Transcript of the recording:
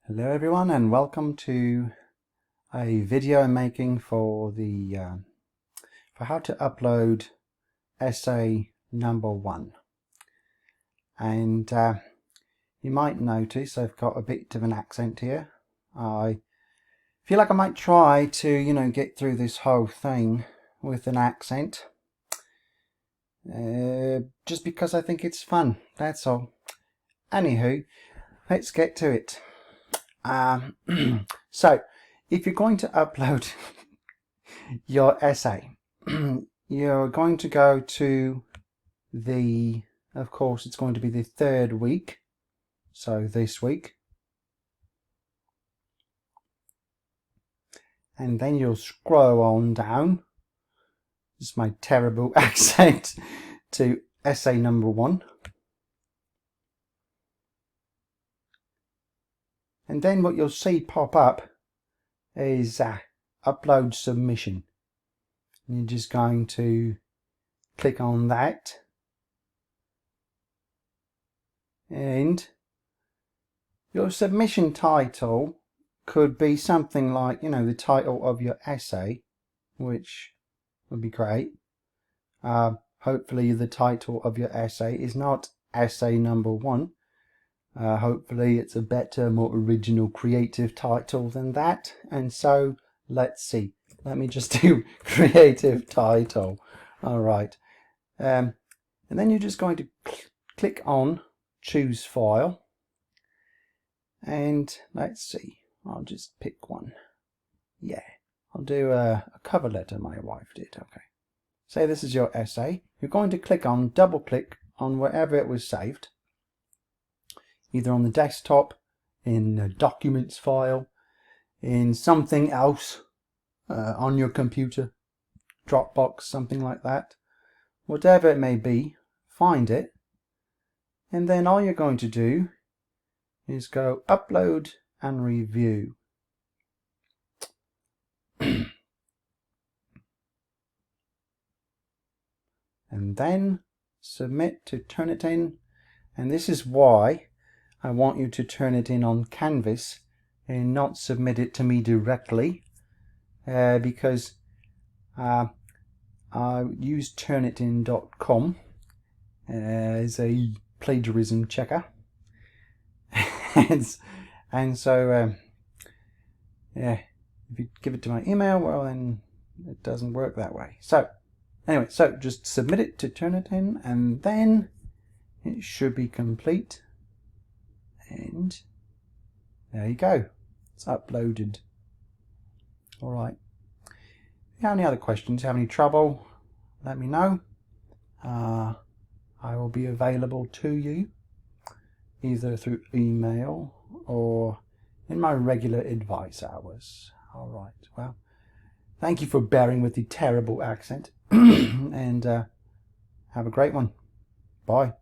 Hello everyone, and welcome to a video I'm making for for how to upload essay number 1. And you might notice I've got a bit of an accent here. I feel like I might try to get through this whole thing with an accent, just because I think it's fun, that's all. Anywho, let's get to it. So if you're going to upload your essay, you're going to go to of course it's going to be the 3rd week, so this week, and then you'll scroll on down, this is my terrible accent, to essay number 1. And then what you'll see pop up is upload submission. And you're just going to click on that, and your submission title could be something like, the title of your essay, which would be great. Hopefully the title of your essay is not essay number 1. Hopefully it's a better, more original, creative title than that. And so let's see. Let me just do creative title. All right. And then you're just going to click on choose file. And let's see. I'll just pick one. Yeah. I'll do a cover letter my wife did. Okay. Say this is your essay. You're going to double click on wherever it was saved. Either on the desktop, in a documents file, in something else, on your computer, Dropbox, something like that. Whatever it may be, find it. And then all you're going to do is go upload and review. And then submit to Turnitin. And this is why I want you to turn it in on Canvas and not submit it to me directly, because I use Turnitin.com as a plagiarism checker, and so yeah, if you give it to my email, well, then it doesn't work that way. So anyway, so just submit it to Turnitin, and then it should be complete. And there you go, it's uploaded. All right. If you have any other questions, have any trouble, let me know. I will be available to you either through email or in my regular advice hours. All right. Well, thank you for bearing with the terrible accent, and have a great one. Bye.